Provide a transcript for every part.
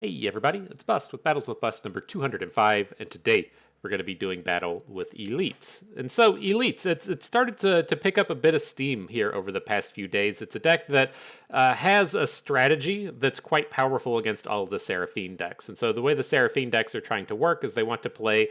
Hey everybody, it's Bust with Battles with Bust number 205, and today we're going to be doing battle with Elites. And so Elites, it's started to pick up a bit of steam here over the past few days. It's a deck that has a strategy that's quite powerful against all of the Seraphine decks. And so the way the Seraphine decks are trying to work is they want to play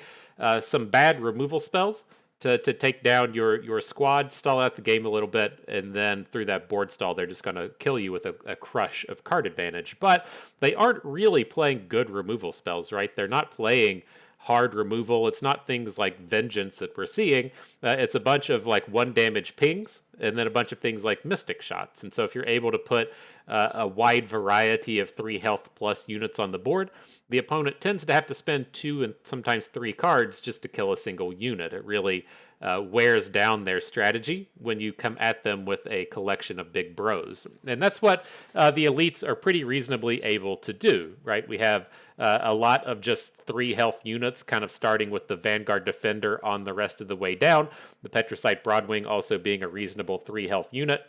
some bad removal spells to take down your squad, stall out the game a little bit, and then through that board stall, they're just going to kill you with a crush of card advantage. But they aren't really playing good removal spells, right? They're not playing hard removal. It's not things like Vengeance that we're seeing. It's a bunch of like 1 damage pings and then a bunch of things like Mystic Shots. And so if you're able to put a wide variety of 3 health plus units on the board, the opponent tends to have to spend 2 and sometimes 3 cards just to kill a single unit. It really wears down their strategy when you come at them with a collection of big bros. And that's what the elites are pretty reasonably able to do, right? We have a lot of just 3 health units, kind of starting with the Vanguard Defender on the rest of the way down. The Petricite Broadwing also being a reasonable 3 health unit.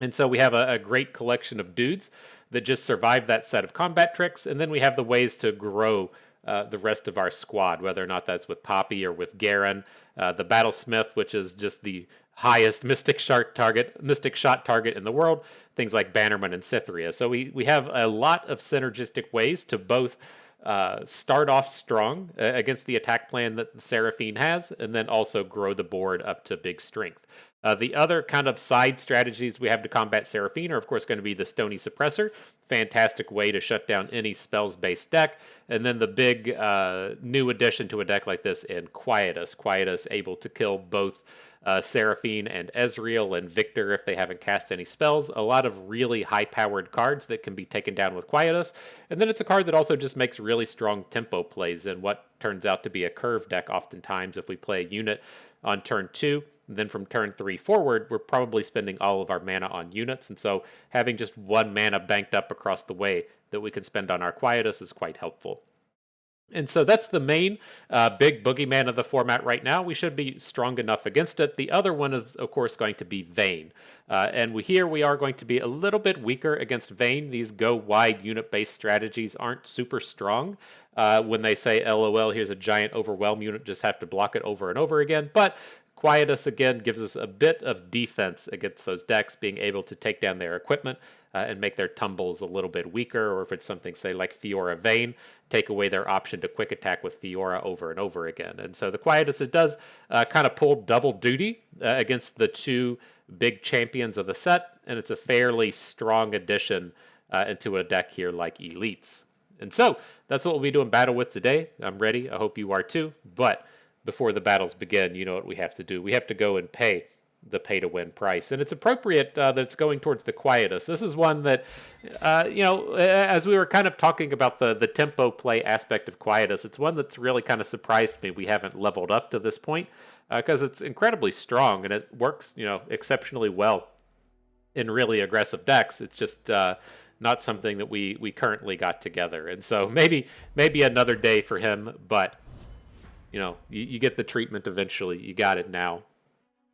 And so we have a great collection of dudes that just survive that set of combat tricks. And then we have the ways to grow the rest of our squad, whether or not that's with Poppy or with Garen. The Battlesmith, which is just the highest mystic shot target in the world. Things like Bannerman and Cytherea. So we have a lot of synergistic ways to both start off strong against the attack plan that the Seraphine has, and then also grow the board up to big strength. The other kind of side strategies we have to combat Seraphine are, of course, going to be the Stony Suppressor. Fantastic way to shut down any spells-based deck. And then the big new addition to a deck like this in Quietus. Quietus able to kill both Seraphine and Ezreal and Victor if they haven't cast any spells. A lot of really high-powered cards that can be taken down with Quietus. And then it's a card that also just makes really strong tempo plays in what turns out to be a curve deck oftentimes if we play a unit on turn 2. Then from turn 3 forward, we're probably spending all of our mana on units. And so having just 1 mana banked up across the way that we can spend on our Quietus is quite helpful. And so that's the main big boogeyman of the format right now. We should be strong enough against it. The other one is, of course, going to be Vayne. And here we are going to be a little bit weaker against Vayne. These go-wide unit-based strategies aren't super strong. When they say, LOL, here's a giant overwhelm unit, just have to block it over and over again. But Quietus, again, gives us a bit of defense against those decks, being able to take down their equipment and make their tumbles a little bit weaker, or if it's something, say, like Fiora Vayne, take away their option to quick attack with Fiora over and over again. And so the Quietus, it does kind of pull double duty against the 2 big champions of the set, and it's a fairly strong addition into a deck here like Elites. And so that's what we'll be doing battle with today. I'm ready. I hope you are too. But before the battles begin, you know what we have to do. We have to go and pay the pay-to-win price. And it's appropriate that it's going towards the Quietus. This is one that, as we were kind of talking about the tempo play aspect of Quietus, it's one that's really kind of surprised me we haven't leveled up to this point, because it's incredibly strong and it works, exceptionally well in really aggressive decks. It's just not something that we currently got together. And so maybe another day for him, but you get the treatment eventually. You got it now.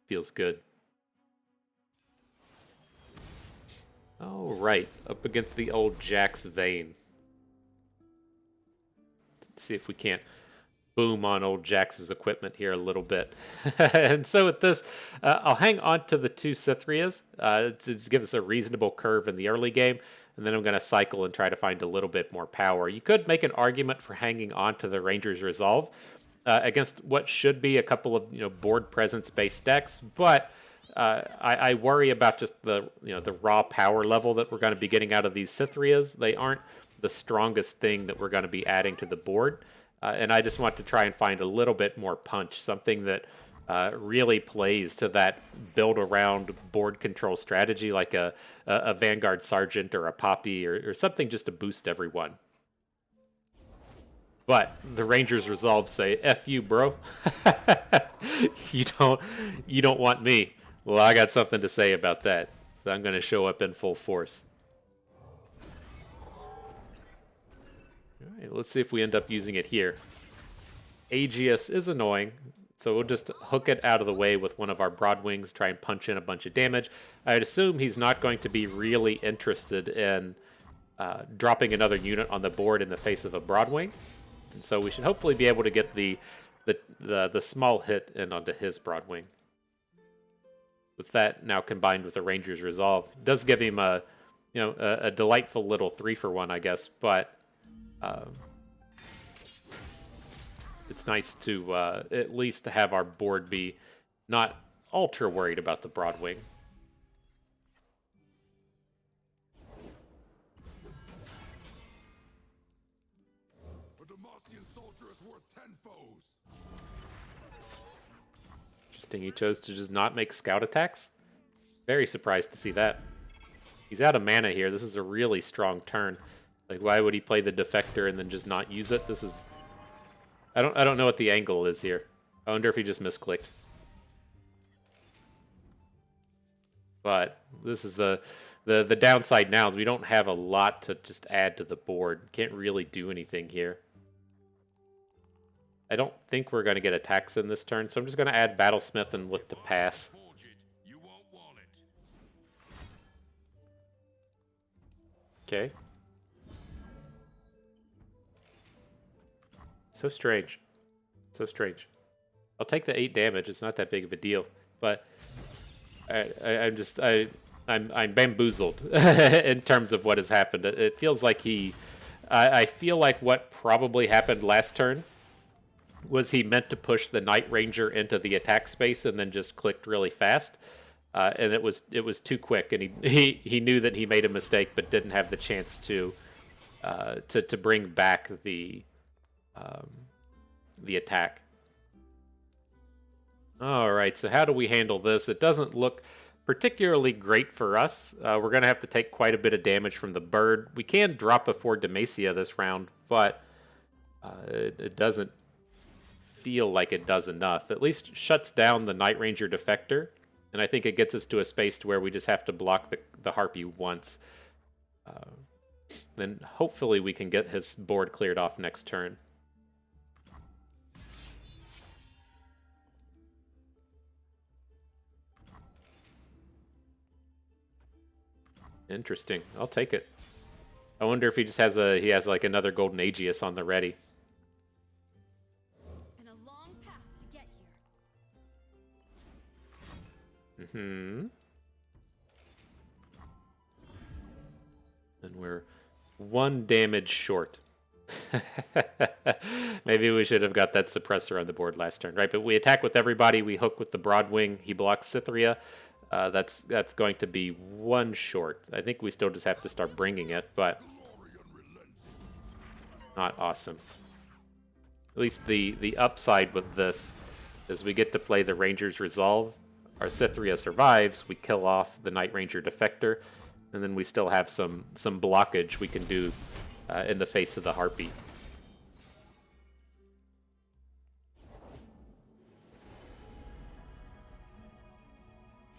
Feels good. All right, up against the old Jax Vayne. Let's see if we can't boom on old Jax's equipment here a little bit. And so with this, I'll hang on to the 2 Cythereas to give us a reasonable curve in the early game, and then I'm going to cycle and try to find a little bit more power. You could make an argument for hanging on to the Ranger's Resolve against what should be a couple of board presence based decks, but I worry about just the raw power level that we're going to be getting out of these Cythereas. They aren't the strongest thing that we're going to be adding to the board, and I just want to try and find a little bit more punch, something that really plays to that build around board control strategy, like a Vanguard Sergeant or a Poppy or something just to boost everyone. But the Rangers Resolve say, F you, bro. You don't want me. Well, I got something to say about that. So I'm going to show up in full force. All right, let's see if we end up using it here. Aegeus is annoying, so we'll just hook it out of the way with one of our Broadwings, try and punch in a bunch of damage. I'd assume he's not going to be really interested in dropping another unit on the board in the face of a Broadwing. And so we should hopefully be able to get the small hit in onto his Broadwing. With that now combined with the Ranger's Resolve, it does give him a delightful little 3-for-1, I guess. But it's nice to at least have our board be not ultra worried about the Broadwing. Interesting, he chose to just not make scout attacks. Very surprised to see that. He's out of mana here. This is a really strong turn. Like, why would he play the Defector and then just not use it? This is... I don't know what the angle is here. I wonder if he just misclicked. But this is the downside now is we don't have a lot to just add to the board. Can't really do anything here. I don't think we're going to get attacks in this turn, so I'm just going to add Battlesmith and look to pass. Okay. So strange. So strange. I'll take the 8 damage. It's not that big of a deal, but I'm bamboozled in terms of what has happened. It feels like I feel like what probably happened last turn was he meant to push the Night Ranger into the attack space and then just clicked really fast. And it was too quick, and he knew that he made a mistake, but didn't have the chance to bring back the attack. All right, so how do we handle this? It doesn't look particularly great for us. We're gonna have to take quite a bit of damage from the bird. We can drop a 4 Demacia this round, but it doesn't feel like it does enough. At least shuts down the Night Ranger Defector. And I think it gets us to a space to where we just have to block the Harpy once. Then hopefully we can get his board cleared off next turn. Interesting. I'll take it. I wonder if he just has like another Golden Aegeus on the ready. And we're 1 damage short. Maybe we should have got that suppressor on the board last turn, right? But we attack with everybody. We hook with the Broadwing. He blocks Cytheria. That's going to be 1 short. I think we still just have to start bringing it, but not awesome. At least the upside with this is we get to play the Ranger's Resolve. Our Cytheria survives, we kill off the Night Ranger Defector, and then we still have some blockage we can do in the face of the Harpy.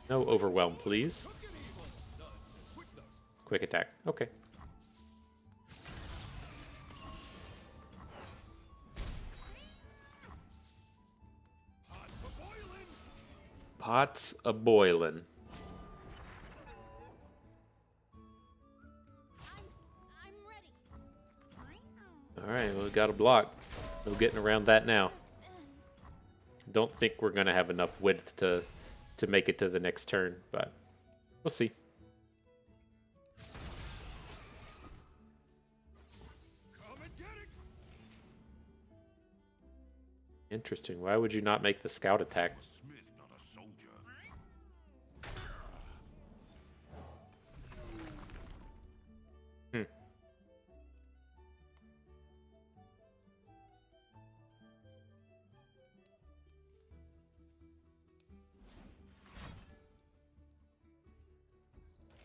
No overwhelm, please. Quick attack. Okay. Pots a-boilin'. Alright, well, we got a block. No getting around that now. Don't think we're going to have enough width to make it to the next turn, but we'll see. Interesting. Why would you not make the scout attack?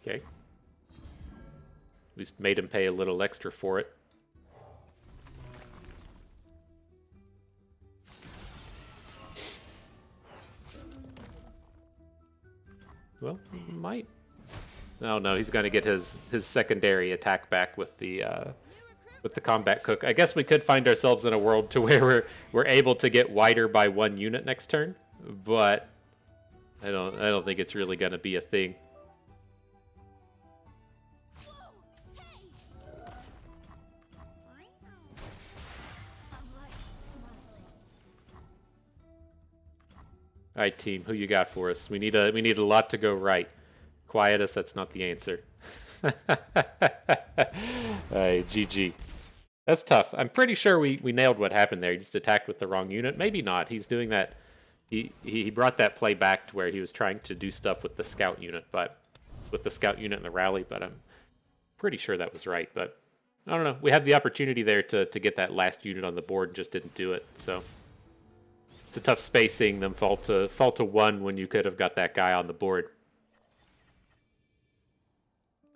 Okay. At least made him pay a little extra for it. Well, he might. Oh no, he's going to get his secondary attack back with the combat cook. I guess we could find ourselves in a world to where we're able to get wider by 1 unit next turn, but I don't think it's really going to be a thing. All right, team, who you got for us? We need a lot to go right. Quiet us. That's not the answer. All right, GG. That's tough. I'm pretty sure we nailed what happened there. He just attacked with the wrong unit. Maybe not. He's doing that. He brought that play back to where he was trying to do stuff with the scout unit, but with the scout unit and the rally. But I'm pretty sure that was right. But I don't know. We had the opportunity there to get that last unit on the board and just didn't do it. So it's a tough space seeing them fall to 1 when you could have got that guy on the board.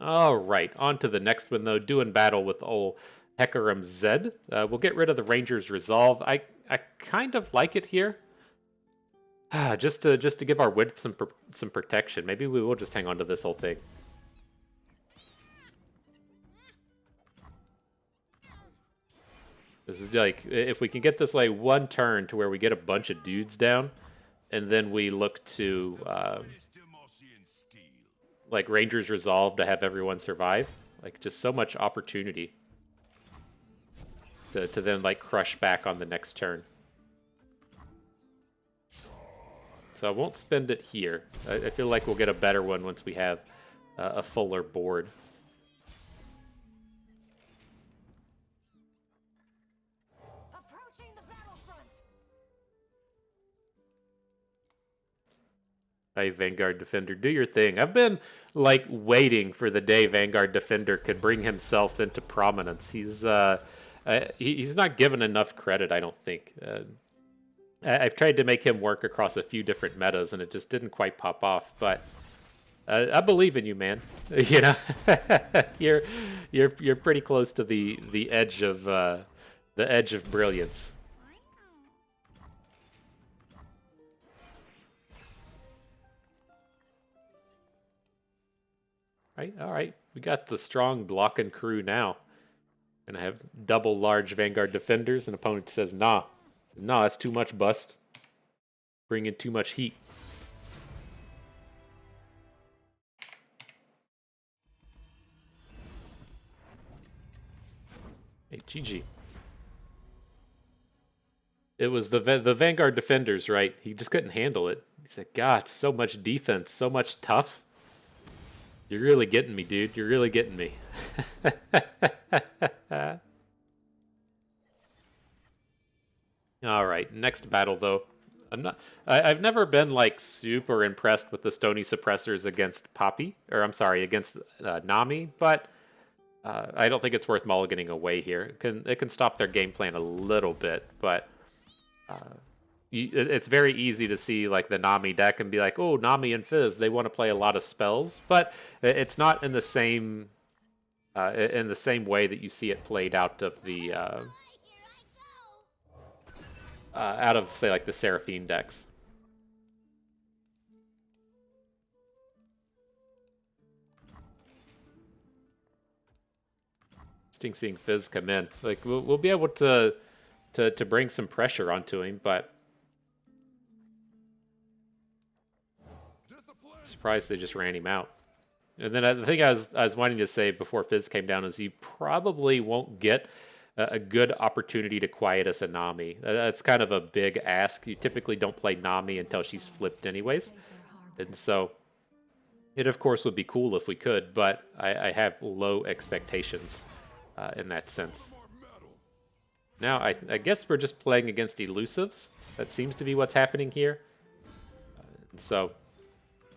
All right, on to the next one though. Doing battle with old Hecarim Zed. We'll get rid of the Ranger's Resolve. I kind of like it here. just to give our width some protection. Maybe we will just hang on to this whole thing. This is like, if we can get this like one turn to where we get a bunch of dudes down, and then we look to like Ranger's Resolve to have everyone survive. Like just so much opportunity to then like crush back on the next turn. So I won't spend it here. I feel like we'll get a better one once we have a fuller board. Hey, Vanguard Defender, do your thing. I've been, like, waiting for the day Vanguard Defender could bring himself into prominence. He's not given enough credit, I don't think. I've tried to make him work across a few different metas, and it just didn't quite pop off. But I believe in you, man. You know, you're pretty close to the edge of brilliance. Right, all right. We got the strong blocking crew now. Gonna have double large Vanguard Defenders, and opponent says, nah. Nah, that's too much, bust. Bring in too much heat. Hey, GG. It was the Vanguard Defenders, right? He just couldn't handle it. He said, God, so much defense, so much tough. You're really getting me, dude. You're really getting me. All right, next battle though. I've never been like super impressed with the Stony Suppressors against Poppy, or I'm sorry, against Nami, but I don't think it's worth mulliganing away here. It can stop their game plan a little bit, but it's very easy to see like the Nami deck and be like, oh, Nami and Fizz, they want to play a lot of spells, but it's not in the same way that you see it played out of the say like the Seraphine decks. Interesting seeing Fizz come in. Like we'll be able to bring some pressure onto him, but surprised they just ran him out. And then the thing I was wanting to say before Fizz came down is you probably won't get a good opportunity to quiet us a Nami. That's kind of a big ask. You typically don't play Nami until she's flipped anyways. And so it of course would be cool if we could, but I have low expectations in that sense. Now I guess we're just playing against elusives. That seems to be what's happening here. So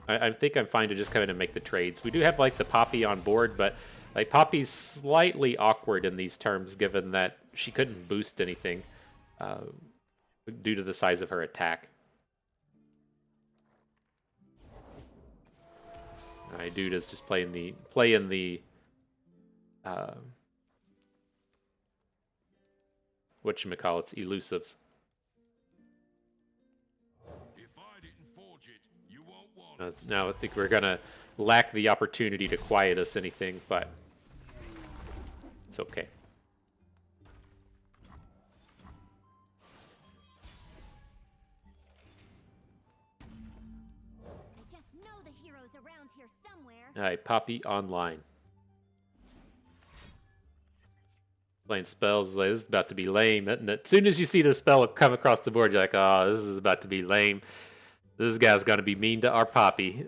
I think I'm fine to just come in and make the trades. We do have like the Poppy on board, but like Poppy's slightly awkward in these terms given that she couldn't boost anything due to the size of her attack. My dude is just playing the whatchamacallits, elusives. Now I think we're gonna lack the opportunity to quiet us anything, but it's okay. I just know the heroes around here somewhere. All right, Poppy online. Playing spells, like, this is about to be lame, isn't it? As soon as you see the spell come across the board, you're like, oh, this is about to be lame. This guy's gonna be mean to our Poppy.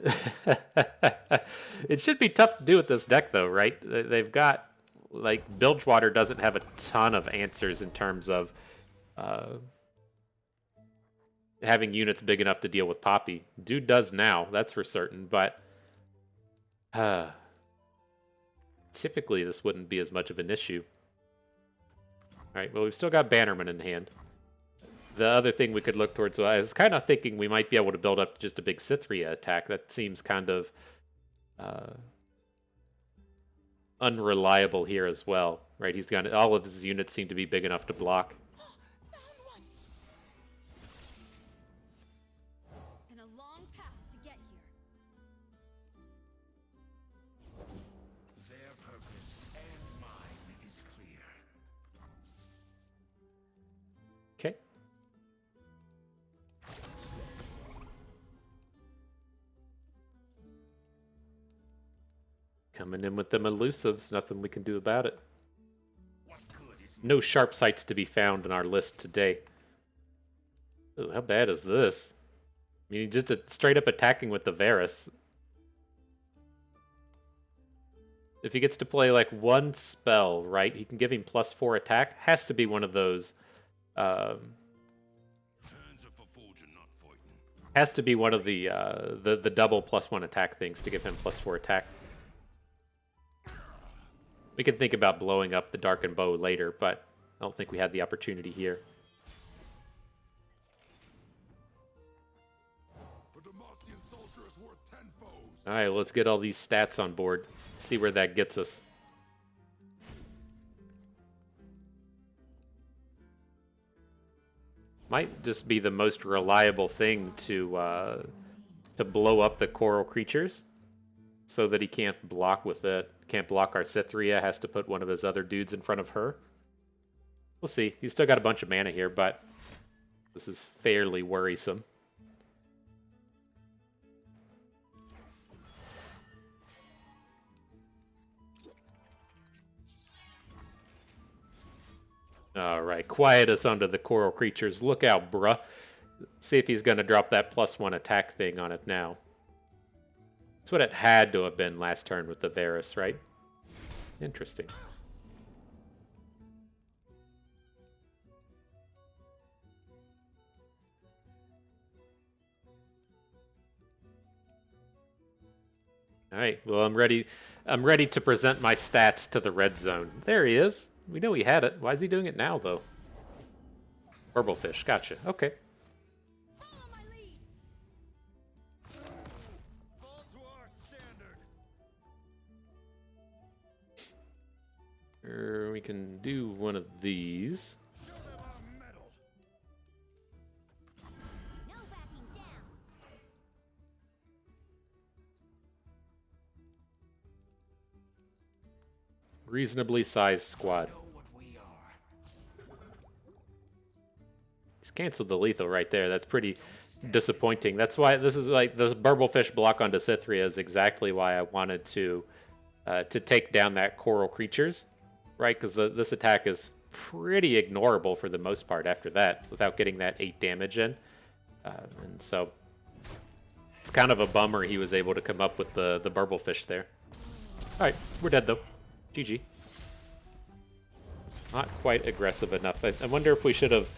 It should be tough to do with this deck, though, right? They've got, like, Bilgewater doesn't have a ton of answers in terms of having units big enough to deal with Poppy. Dude does now, that's for certain, but typically this wouldn't be as much of an issue. Alright, well, we've still got Bannerman in hand. The other thing we could look towards, I was kind of thinking we might be able to build up just a big Cythria attack. That seems kind of unreliable here as well, right? He's got all of his units seem to be big enough to block. And a long path to get here. Their purpose and mine is clear. Okay. Coming in with them elusives, nothing we can do about it. No sharp sights to be found in our list today. Ooh, how bad is this? I mean, just straight up attacking with the Varus. If he gets to play like one spell, right, he can give him +4 attack. Has to be one of those. Has to be one of the double +1 attack things to give him +4 attack. We can think about blowing up the Darkened Bow later, but I don't think we had the opportunity here. Alright, let's get all these stats on board. See where that gets us. Might just be the most reliable thing to blow up the coral creatures so that he can't block with it. Can't block our Cythria, has to put one of his other dudes in front of her. We'll see. He's still got a bunch of mana here, but this is fairly worrisome. Alright, quiet us under the coral creatures. Look out, bruh. See if he's going to drop that +1 attack thing on it now. That's what it had to have been last turn with the Varus, right? Interesting. Alright, well, I'm ready to present my stats to the red zone. There he is. We know he had it. Why is he doing it now, though? Burblefish, gotcha. Okay. Follow my lead. Fall to our standard. We can do one of these. Show them our mettle. No backing down. Reasonably sized squad. Know what we are. He's canceled the lethal right there. That's pretty disappointing. That's why this is like this Burblefish block onto Cythria is exactly why I wanted to take down that coral creatures, right? Because this attack is pretty ignorable for the most part after that, without getting that 8 damage in, and so it's kind of a bummer he was able to come up with the Burblefish there. All right, we're dead though. GG. Not quite aggressive enough. I wonder if we should have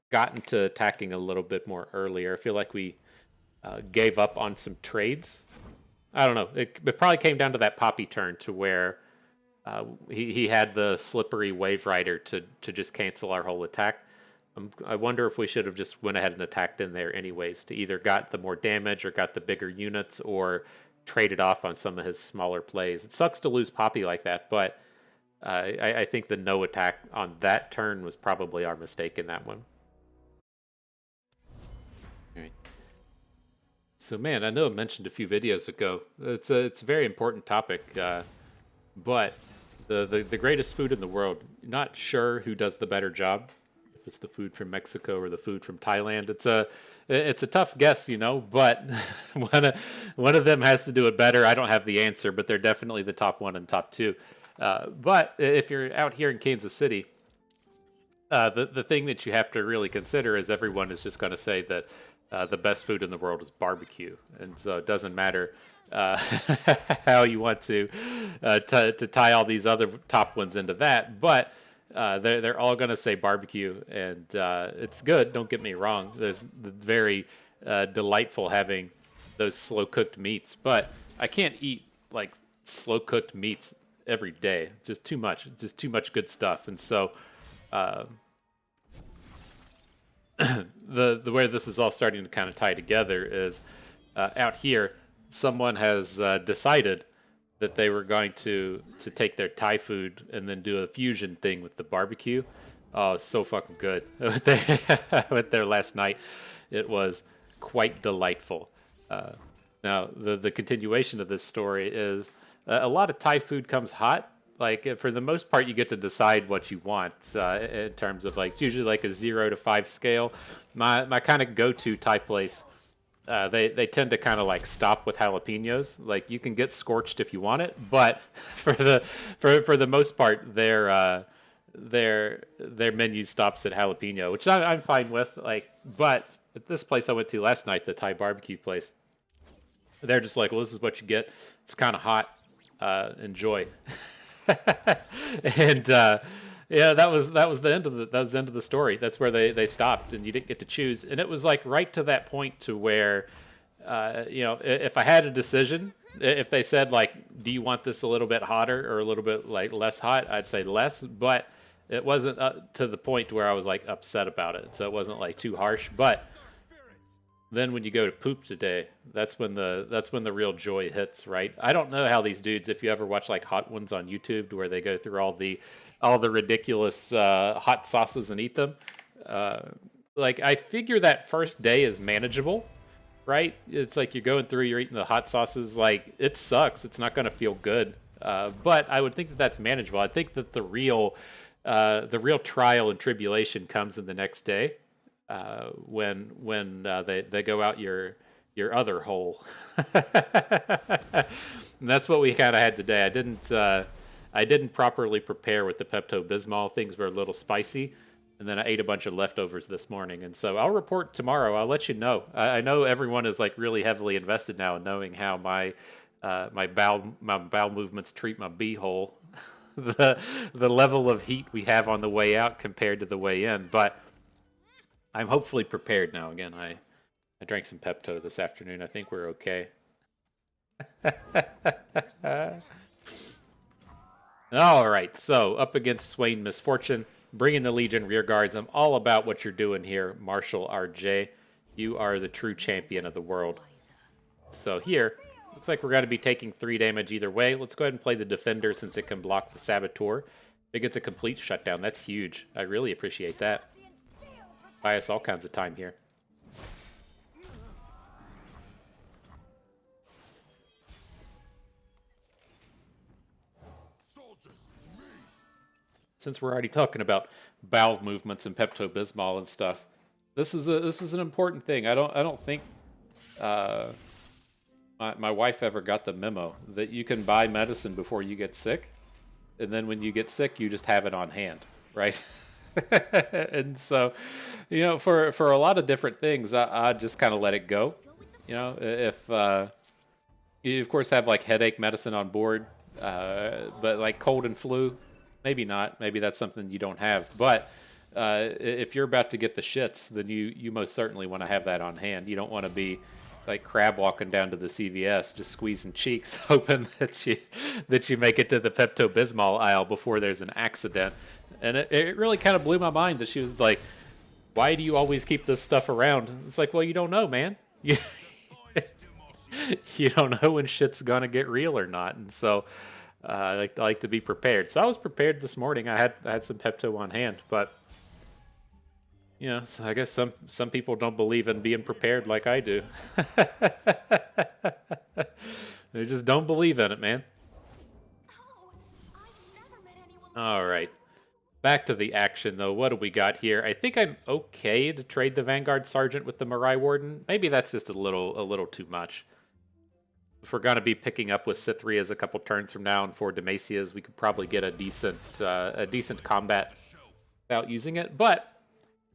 gotten to attacking a little bit more earlier. I feel like we gave up on some trades. I don't know. It probably came down to that Poppy turn to where he had the slippery Wave Rider to just cancel our whole attack. I wonder if we should have just went ahead and attacked in there anyways to either got the more damage or got the bigger units or traded off on some of his smaller plays. It sucks to lose Poppy like that, but I think the no attack on that turn was probably our mistake in that one. All right. So, man, I know I mentioned a few videos ago. It's a very important topic, but the greatest food in the world. Not sure who does the better job. If it's the food from Mexico or the food from Thailand, it's a tough guess, you know. But one of them has to do it better. I don't have the answer, but they're definitely the top one and top two. But if you're out here in Kansas City, the thing that you have to really consider is everyone is just going to say that the best food in the world is barbecue, and so it doesn't matter how you want to tie all these other top ones into that, but they're all gonna say barbecue, and it's good. Don't get me wrong. There's very delightful having those slow cooked meats, but I can't eat like slow cooked meats every day. Just too much. Just too much good stuff, and so. The way this is all starting to kind of tie together is out here, someone has decided that they were going to take their Thai food and then do a fusion thing with the barbecue. Oh, it's so fucking good. I went there last night. It was quite delightful. Now, the continuation of this story is a lot of Thai food comes hot. Like, for the most part, you get to decide what you want in terms of, like, it's usually like a 0 to 5 scale. My kind of go-to Thai place, they tend to kind of, like, stop with jalapenos. Like, you can get scorched if you want it, but for the most part, their menu stops at jalapeno, which I'm fine with. Like, but at this place I went to last night, the Thai barbecue place, they're just like, well, this is what you get. It's kind of hot. Enjoy. And yeah, that was the end of the story. That's where they stopped, and you didn't get to choose. And it was like right to that point to where, if I had a decision, if they said like, do you want this a little bit hotter or a little bit like less hot, I'd say less. But it wasn't to the point where I was like upset about it. So it wasn't like too harsh. But then when you go to poop today, that's when the real joy hits, right? I don't know how these dudes, if you ever watch like Hot Ones on YouTube, where they go through all the ridiculous hot sauces and eat them. Like, I figure that first day is manageable, right? It's like you're going through, you're eating the hot sauces. Like, it sucks. It's not going to feel good. But I would think that that's manageable. I think that the real trial and tribulation comes in the next day. When they go out your other hole. And that's what we kind of had today. I didn't properly prepare with the Pepto-Bismol. Things were a little spicy, and then I ate a bunch of leftovers this morning. And so I'll report tomorrow. I'll let you know. I know everyone is like really heavily invested now in knowing how my bowel movements treat my beehole. the level of heat we have on the way out compared to the way in, but I'm hopefully prepared now. Again, I drank some Pepto this afternoon. I think we're okay. All right, so up against Swain Misfortune, bringing the Legion rearguards. I'm all about what you're doing here, Marshall RJ. You are the true champion of the world. So here, looks like we're going to be taking 3 damage either way. Let's go ahead and play the Defender since it can block the Saboteur. If it gets a complete shutdown, that's huge. I really appreciate that. Buy us all kinds of time here. Since we're already talking about bowel movements and Pepto-Bismol and stuff, this is an important thing. I don't think my wife ever got the memo that you can buy medicine before you get sick, and then when you get sick, you just have it on hand, right? And so, for a lot of different things, I just kind of let it go. If you of course have like headache medicine on board, but like cold and flu, maybe not. Maybe that's something you don't have. But if you're about to get the shits, then you most certainly want to have that on hand. You don't want to be like crab walking down to the CVS, just squeezing cheeks, hoping that you make it to the Pepto-Bismol aisle before there's an accident. And it really kind of blew my mind that she was like, why do you always keep this stuff around? It's like, well, you don't know, man. You don't know when shit's going to get real or not. And so I like to be prepared. So I was prepared this morning. I had some Pepto on hand. But, so I guess some people don't believe in being prepared like I do. They just don't believe in it, man. All right. Back to the action, though. What do we got here? I think I'm okay to trade the Vanguard Sergeant with the Mirai Warden. Maybe that's just a little too much. If we're going to be picking up with Cythrias a couple turns from now and 4 Demacias, we could probably get a decent combat without using it. But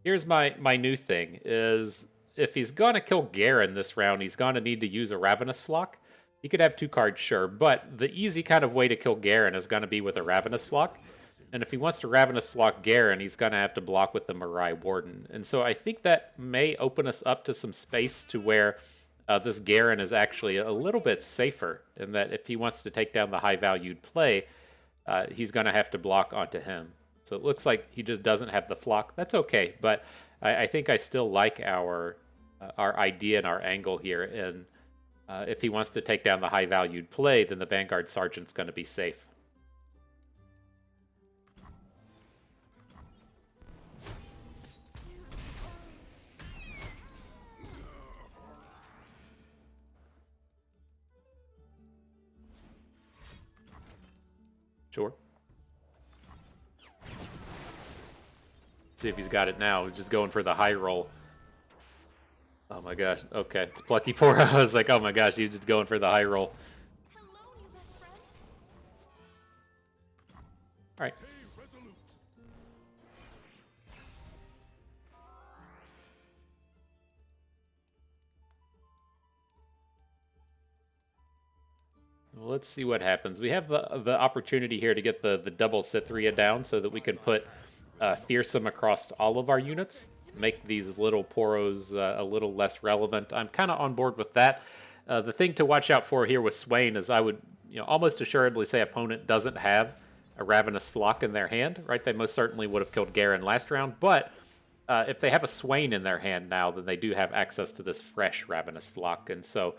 here's my new thing is, if he's gonna kill Garen this round, he's gonna need to use a Ravenous Flock. He could have 2 cards, sure, but the easy kind of way to kill Garen is gonna be with a Ravenous Flock. And if he wants to Ravenous Flock Garen, he's gonna have to block with the Mirai Warden. And so I think that may open us up to some space to where this Garen is actually a little bit safer, in that if he wants to take down the high-valued play, he's going to have to block onto him. So it looks like he just doesn't have the flock. That's okay, but I think I still like our idea and our angle here. And if he wants to take down the high-valued play, then the Vanguard Sergeant's going to be safe. Sure. See if he's got it now. He's just going for the high roll. Oh my gosh. Okay, it's Plucky Pora. I was like, oh my gosh, he's just going for the high roll. Hello, new best friend. All right. Stay resolute. Well, let's see what happens. We have the opportunity here to get the double Cithria down so that we can put Fearsome across all of our units. Make these little Poros a little less relevant. I'm kind of on board with that. The thing to watch out for here with Swain is I would almost assuredly say opponent doesn't have a Ravenous Flock in their hand, right? They most certainly would have killed Garen last round, but if they have a Swain in their hand now, then they do have access to this fresh Ravenous Flock, and so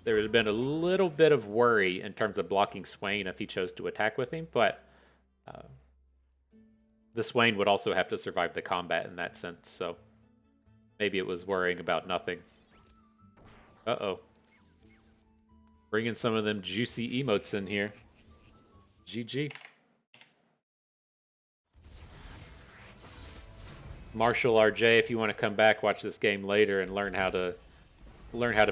there would have been a little bit of worry in terms of blocking Swain if he chose to attack with him, but the Swain would also have to survive the combat in that sense, so maybe it was worrying about nothing. Uh-oh. Bringing some of them juicy emotes in here. GG. Marshall RJ, if you want to come back, watch this game later and learn how to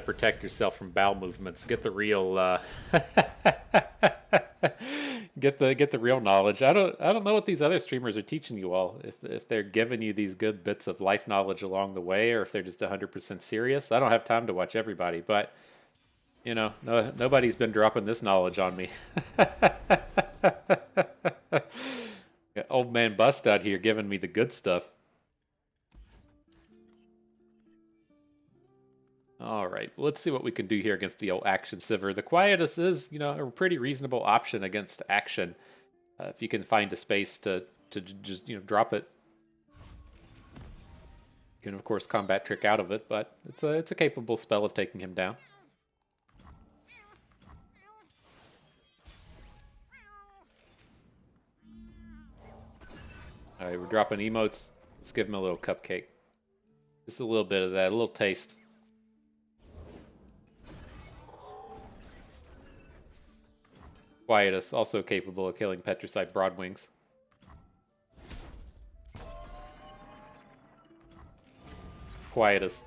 protect yourself from bowel movements. Get the real get the real knowledge. I don't know what these other streamers are teaching you all. If they're giving you these good bits of life knowledge along the way, or if they're just 100% serious. I don't have time to watch everybody, but nobody's been dropping this knowledge on me. Got old man Bust out here giving me the good stuff. All right, let's see what we can do here against the old Action Sivir. The Quietus is, a pretty reasonable option against Action. If you can find a space to just, drop it. You can, of course, combat trick out of it, but it's a capable spell of taking him down. All right, we're dropping emotes. Let's give him a little cupcake. Just a little bit of that, a little taste. Quietus, also capable of killing Petricite Broadwings. Quietus,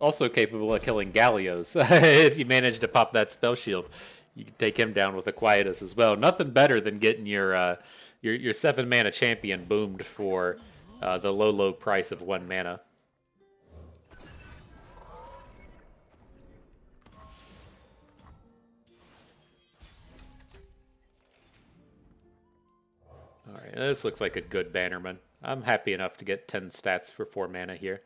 also capable of killing Galios. If you manage to pop that spell shield, you can take him down with a Quietus as well. Nothing better than getting your 7-mana champion boomed for the low price of 1 mana. Alright, this looks like a good Bannerman. I'm happy enough to get 10 stats for 4 mana here.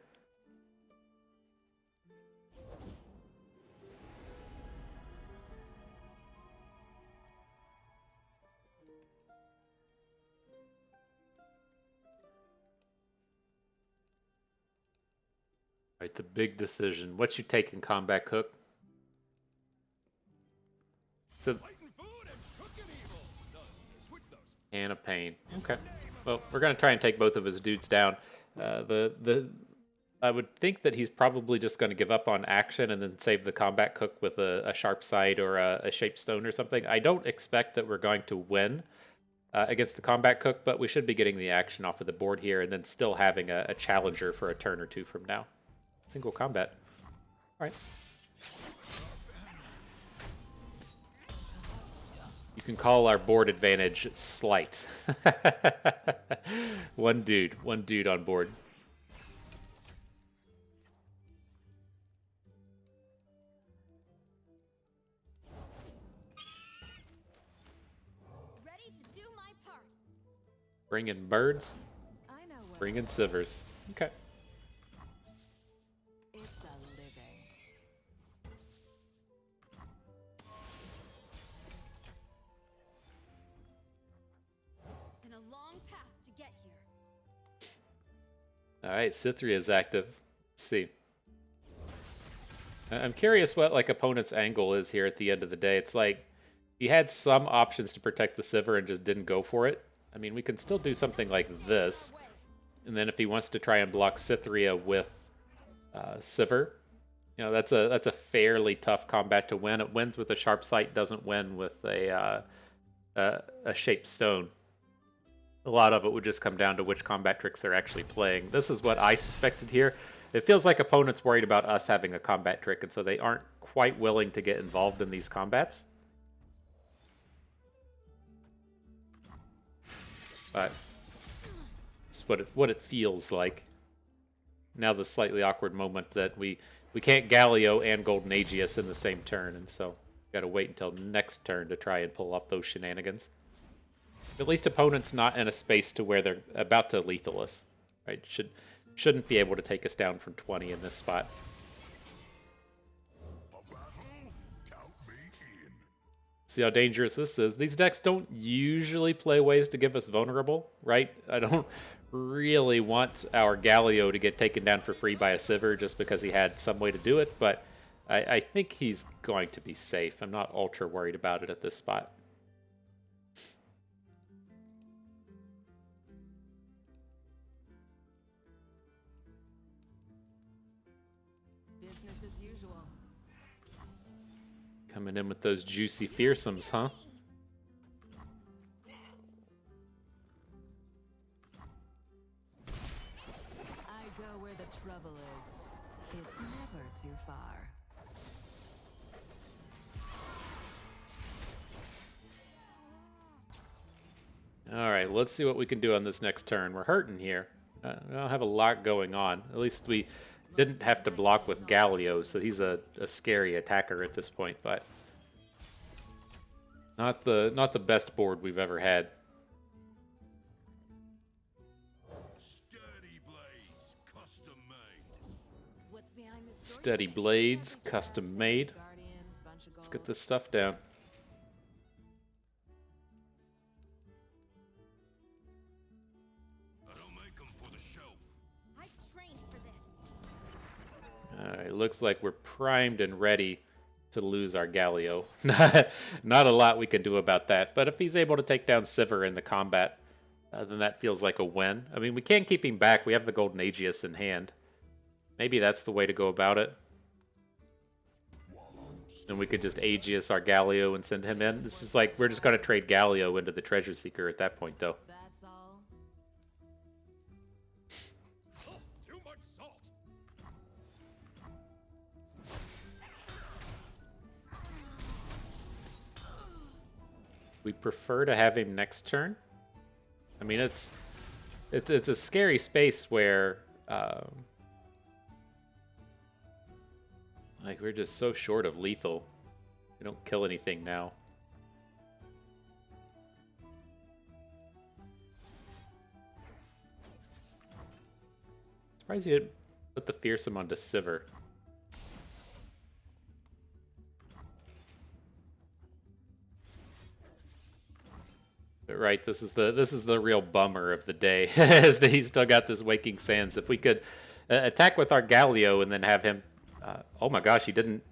Alright, the big decision. What you take in Combat Cook? So, Fighting food and cooking evil. No, switch those. Can of Pain. Okay. Well, we're going to try and take both of his dudes down. I would think that he's probably just going to give up on action and then save the Combat Cook with a Sharp Side or a Shaped Stone or something. I don't expect that we're going to win against the Combat Cook, but we should be getting the action off of the board here and then still having a challenger for a turn or two from now. Single combat. All right. You can call our board advantage slight. One dude on board. Bringing birds, I know what bringing sivers. Okay. it's a living. And a long path to get here. All right, Cythria is active. Let's see. I'm curious what like opponent's angle is here at the end of the day. It's like he had some options to protect the Sivir and just didn't go for it. I mean, we can still do something like this. And then if he wants to try and block Cythria with Sivir, you know, that's a fairly tough combat to win. It wins with a sharp sight, doesn't win with a shaped stone. A lot of it would just come down to which combat tricks they're actually playing. This is what I suspected here. It feels like opponents worried about us having a combat trick, and so they aren't quite willing to get involved in these combats. But it's what it feels like. Now the slightly awkward moment that we can't Galio and Golden Aegeus in the same turn, and so got to wait until next turn to try and pull off those shenanigans. At least opponent's not in a space to where they're about to lethal us. Right? Shouldn't be able to take us down from 20 in this spot. See how dangerous this is. These decks don't usually play ways to give us vulnerable, right? I don't really want our Galio to get taken down for free by a Sivir just because he had some way to do it, but I think he's going to be safe. I'm not ultra worried about it at this spot. Business as usual. Coming in with those juicy fearsomes, huh? I go where the trouble is. It's never too far. All right, let's see what we can do on this next turn. We're hurting here. We don't have a lot going on. At least we didn't have to block with Galio, so he's a scary attacker at this point, but not the best board we've ever had. Sturdy blades, custom made. What's behind this story? Steady blades, custom made. Guardians, bunch of Let's gold. get this stuff down. I don't make them for the shelf. I trained for this. All right, looks like we're primed and ready to lose our Galio. Not a lot we can do about that, but if he's able to take down Sivir in the combat, then that feels like a win. I mean, we can't keep him back. We have the Golden Aegeus in hand. Maybe that's the way to go about it. And we could just Aegeus our Galio and send him in. This is like, we're just going to trade Galio into the Treasure Seeker at that point, though. That's all. Oh, too much salt. We prefer to have him next turn. I mean, it's a scary space where like we're just so short of lethal. We don't kill anything now. Surprised you didn't put the fearsome onto Sivir. But right, this is the real bummer of the day, is that he's still got this Waking Sands. If we could attack with our Galio and then have him, oh my gosh, he didn't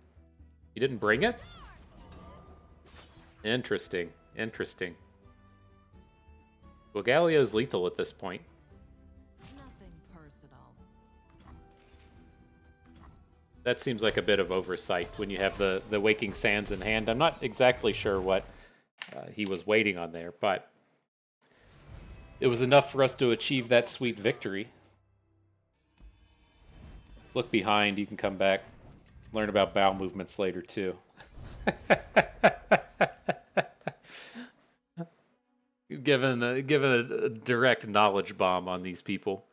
bring it. Interesting. Well, Galio's lethal at this point. Nothing personal. That seems like a bit of oversight when you have the Waking Sands in hand. I'm not exactly sure what he was waiting on there, but it was enough for us to achieve that sweet victory. Look behind, you can come back, learn about bowel movements later too. Given a direct knowledge bomb on these people.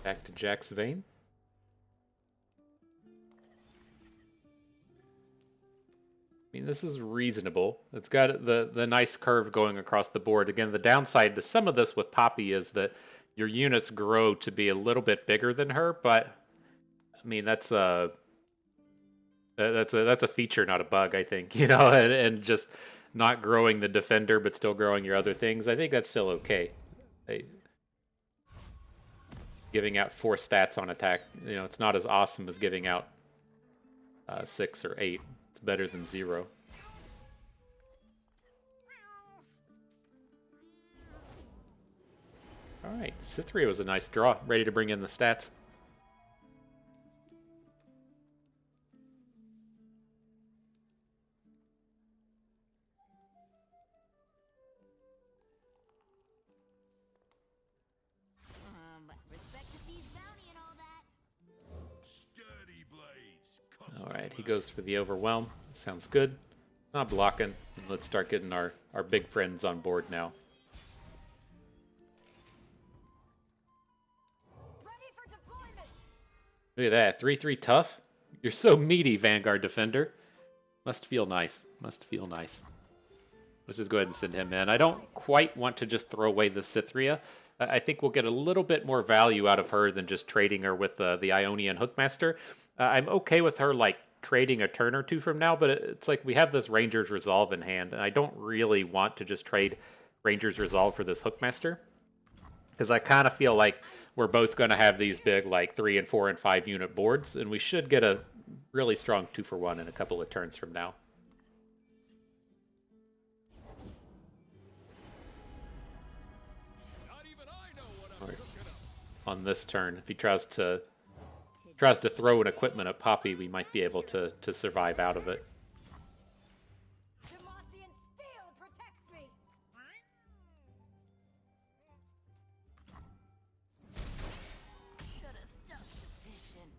Back to Jack's Vein. I mean, this is reasonable. It's got the nice curve going across the board. Again, the downside to some of this with Poppy is that your units grow to be a little bit bigger than her, but I mean that's a feature, not a bug, I think. And just not growing the defender but still growing your other things. I think that's still okay. Giving out 4 stats on attack, it's not as awesome as giving out 6 or 8. It's better than 0. All right, Cytherea was a nice draw. Ready to bring in the stats. Respect the thieves' bounty and all that. Sturdy blades. All right, he goes for the Overwhelm. Sounds good. Not blocking. Let's start getting our big friends on board now. Ready for deployment. Look at that, 3/3 tough. You're so meaty, Vanguard Defender. Must feel nice. Must feel nice. Let's just go ahead and send him in. I don't quite want to just throw away the Cytherea. I think we'll get a little bit more value out of her than just trading her with the Ionian Hookmaster. I'm okay with her, like, trading a turn or two from now, but it's like we have this Ranger's Resolve in hand, and I don't really want to just trade Ranger's Resolve for this Hookmaster. Because I kind of feel like we're both going to have these big, like, 3 and 4 and 5 unit boards, and we should get a really strong 2-for-1 in a couple of turns from now. Not even I know what I'm cooking up. On this turn, if he tries to throw an equipment at Poppy, we might be able to survive out of it. Demacian steel protects me. Should have stuffed the fish in.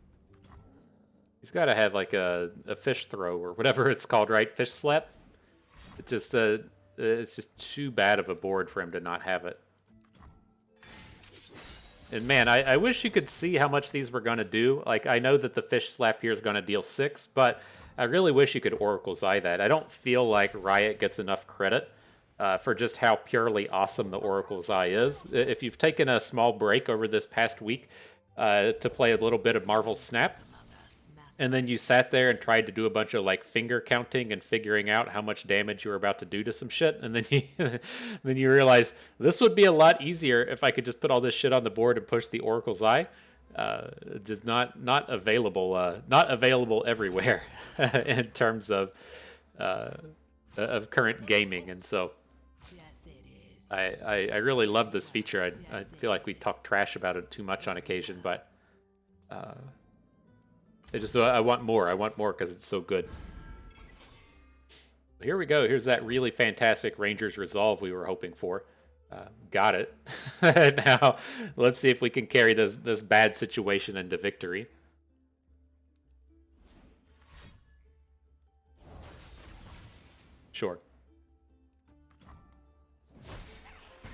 He's got to have like a fish throw or whatever it's called, right? Fish slap. It's just too bad of a board for him to not have it. And man, I wish you could see how much these were going to do. Like, I know that the fish slap here is going to deal 6, but I really wish you could Oracle's Eye that. I don't feel like Riot gets enough credit for just how purely awesome the Oracle's Eye is. If you've taken a small break over this past week to play a little bit of Marvel Snap, and then you sat there and tried to do a bunch of like finger counting and figuring out how much damage you were about to do to some shit, and then you realize this would be a lot easier if I could just put all this shit on the board and push the Oracle's Eye. Just not available everywhere in terms of current gaming, and so I really love this feature. I feel like we talk trash about it too much on occasion, but I want more. I want more because it's so good. Here we go. Here's that really fantastic Ranger's Resolve we were hoping for. Got it. Now, let's see if we can carry this bad situation into victory. Sure.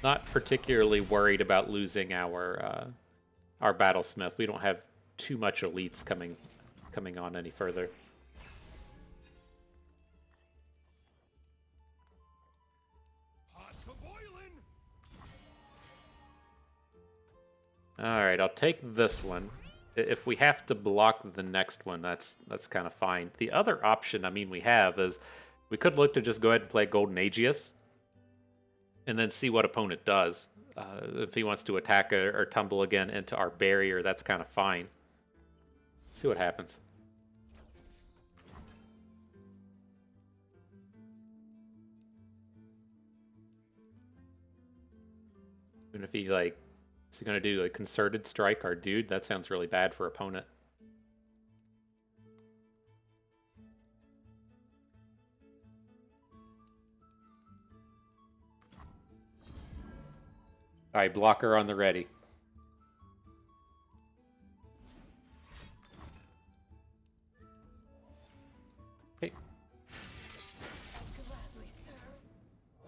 Not particularly worried about losing our Battlesmith. We don't have too much elites coming on any further. Pots a boiling. All right, I'll take this one. If we have to block the next one, that's kind of fine. The other option, we have is we could look to just go ahead and play Golden Aegeus and then see what opponent does. If he wants to attack or tumble again into our barrier, that's kind of fine. See what happens. And if he is he gonna do a concerted strike our dude? That sounds really bad for opponent. All right, blocker on the ready. Okay.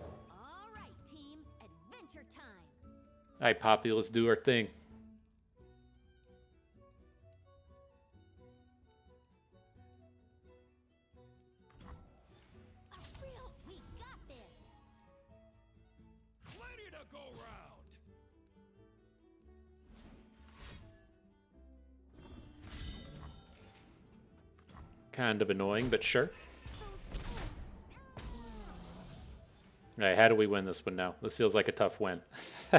All right, team. Adventure time. All right, Poppy, let's do our thing. go round. Kind of annoying, but sure. Alright, how do we win this one now? This feels like a tough win. I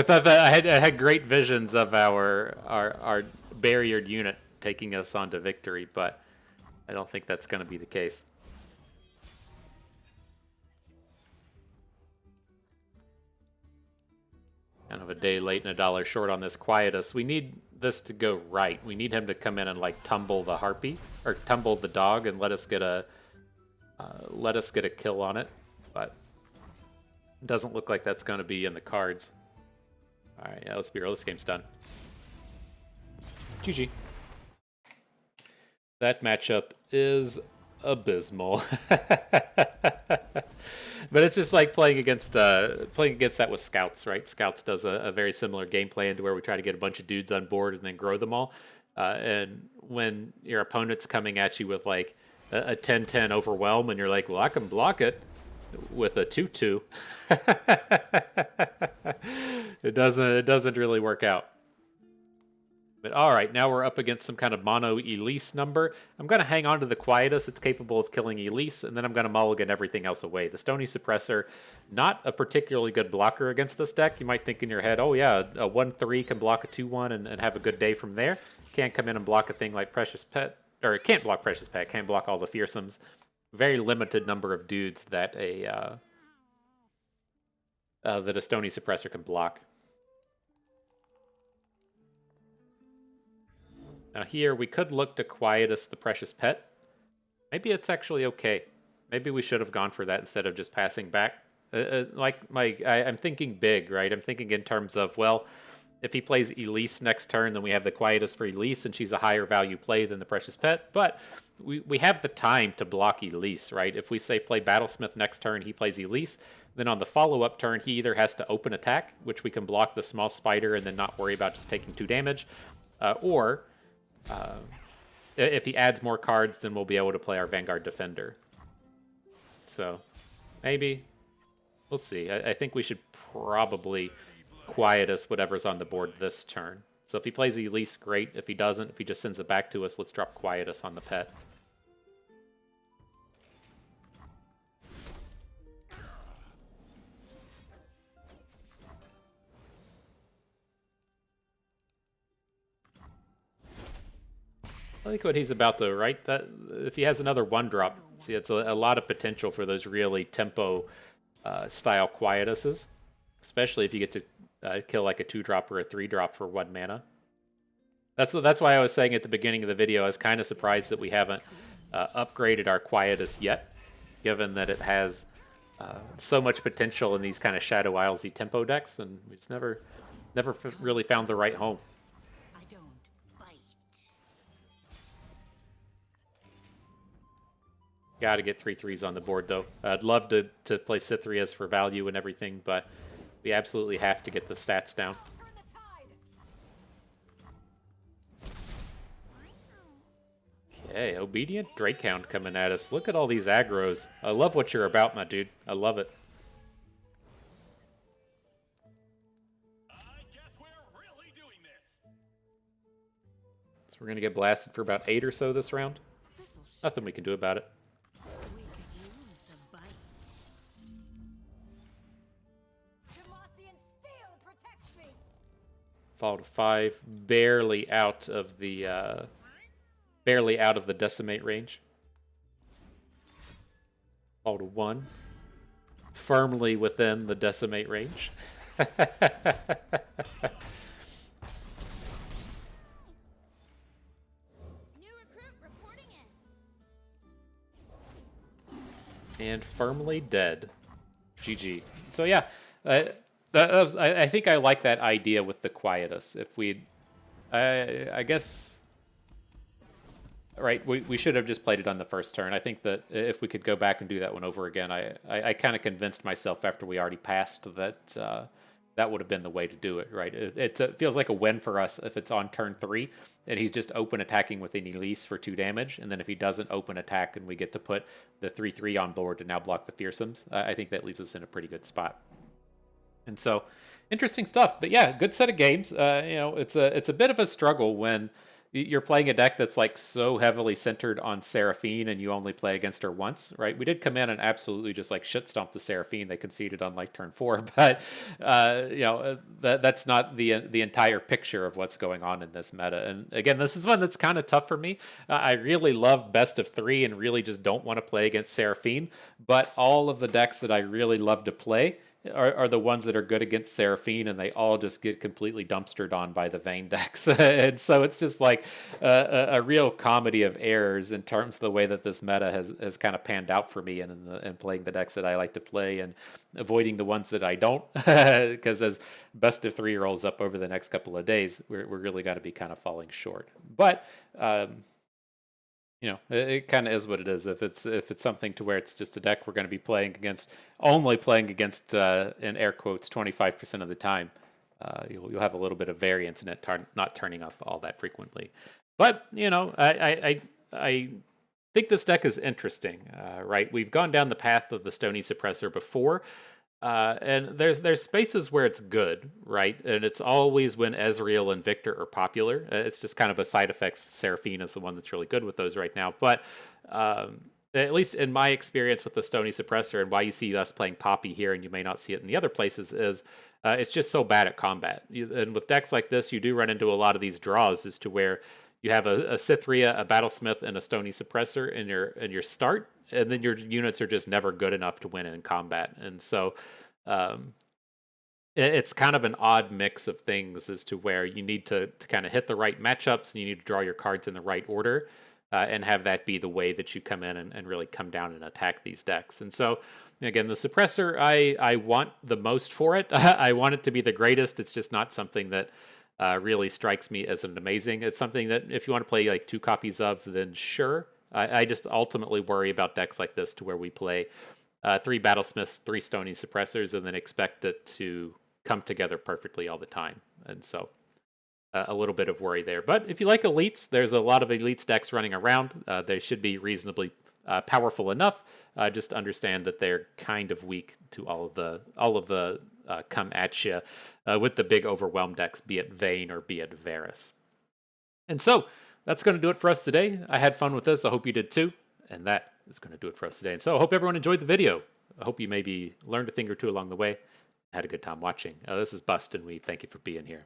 thought that I had great visions of our barriered unit taking us on to victory, but I don't think that's going to be the case. Kind of a day late and a dollar short on this Quietus. We need this to go right. We need him to come in and like tumble the harpy or tumble the dog and let us get a kill on it. But it doesn't look like that's going to be in the cards. All right, yeah, let's be real. This game's done. GG. That matchup is abysmal. But it's just like playing against that with Scouts, right? Scouts does a very similar game plan to where we try to get a bunch of dudes on board and then grow them all. And when your opponent's coming at you with like a 10-10 overwhelm and you're like, well, I can block it with a 2-2. It doesn't really work out. But all right, now we're up against some kind of mono Elise number. I'm going to hang on to the Quietus. It's capable of killing Elise, and then I'm going to mulligan everything else away. The Stony Suppressor, not a particularly good blocker against this deck. You might think in your head, oh yeah, a 1-3 can block a 2-1 and have a good day from there. Can't come in and block a thing like Precious Pet, or it can't block Precious Pet, can't block all the Fearsomes. Very limited number of dudes that a Stony Suppressor can block. Now here, we could look to Quietus the Precious Pet. Maybe it's actually okay. Maybe we should have gone for that instead of just passing back. I'm thinking big, right? I'm thinking in terms of, well, if he plays Elise next turn, then we have the Quietus for Elise, and she's a higher value play than the Precious Pet. But we have the time to block Elise, right? If we say play Battlesmith next turn, he plays Elise, then on the follow-up turn, he either has to open attack, which we can block the small spider and then not worry about just taking 2 damage, or... if he adds more cards, then we'll be able to play our Vanguard Defender. So, maybe. We'll see. I think we should probably Quietus whatever's on the board this turn. So if he plays Elise, great. If he doesn't, if he just sends it back to us, let's drop Quietus on the pet. I like what he's about to write. That if he has another 1-drop, see, it's a lot of potential for those really tempo style Quietuses, especially if you get to kill like a 2-drop or a 3-drop for 1 mana. That's why I was saying at the beginning of the video, I was kind of surprised that we haven't upgraded our Quietus yet, given that it has so much potential in these kind of Shadow Islesy tempo decks, and we just never really found the right home. Got to get 3/3s on the board, though. I'd love to play Cythrias for value and everything, but we absolutely have to get the stats down. Okay, Obedient Drakehound coming at us. Look at all these aggros. I love what you're about, my dude. I love it. I guess we're really doing this. So we're going to get blasted for about 8 or so this round. Nothing we can do about it. Fall to 5, barely out of the decimate range. Fall to 1, firmly within the decimate range. New recruit reporting in. And firmly dead. GG. So yeah, I think I like that idea with the Quietus. If we, I guess, right, we should have just played it on the first turn. I think that if we could go back and do that one over again, I kind of convinced myself after we already passed that that would have been the way to do it, right? It feels like a win for us if it's on turn 3 and he's just open attacking with an Elise for 2 damage, and then if he doesn't open attack and we get to put the 3/3 on board to now block the Fearsomes, I think that leaves us in a pretty good spot. And so, interesting stuff. But yeah, good set of games. It's a bit of a struggle when you're playing a deck that's like so heavily centered on Seraphine and you only play against her once, right? We did come in and absolutely just like shit stomp the Seraphine. They conceded on like turn 4, but that's not the entire picture of what's going on in this meta. And again, this is one that's kind of tough for me. I really love best of 3 and really just don't want to play against Seraphine, but all of the decks that I really love to play are the ones that are good against Seraphine, and they all just get completely dumpstered on by the Vayne decks. And so it's just like a real comedy of errors in terms of the way that this meta has kind of panned out for me and playing the decks that I like to play and avoiding the ones that I don't. Because as best of 3 rolls up over the next couple of days, we're really going to be kind of falling short. But it kind of is what it is. If it's something to where it's just a deck we're going to be only playing against in air quotes 25% of the time, you'll have a little bit of variance in it not turning up all that frequently. But I think this deck is interesting. Right, we've gone down the path of the Stony Suppressor before. And there's spaces where it's good, right? And it's always when Ezreal and Victor are popular. It's just kind of a side effect. Seraphine is the one that's really good with those right now. But at least in my experience with the Stony Suppressor and why you see us playing Poppy here and you may not see it in the other places is it's just so bad at combat. And with decks like this, you do run into a lot of these draws as to where you have a Cythria, a Battlesmith, and a Stony Suppressor in your start, and then your units are just never good enough to win in combat. And so it's kind of an odd mix of things as to where you need to kind of hit the right matchups and you need to draw your cards in the right order and have that be the way that you come in and really come down and attack these decks. And so, again, the Suppressor, I want the most for it. I want it to be the greatest. It's just not something that really strikes me as an amazing. It's something that if you want to play like 2 copies of, then sure. I just ultimately worry about decks like this to where we play 3 Battlesmiths, 3 Stony Suppressors, and then expect it to come together perfectly all the time. And so a little bit of worry there. But if you like elites, there's a lot of elites decks running around. They should be reasonably powerful enough. Just understand that they're kind of weak to all of the come at you with the big overwhelm decks, be it Vayne or be it Varus. And so that's going to do it for us today. I had fun with this. I hope you did too. And that is going to do it for us today. And so I hope everyone enjoyed the video. I hope you maybe learned a thing or two along the way. Had a good time watching. This is Bust, and we thank you for being here.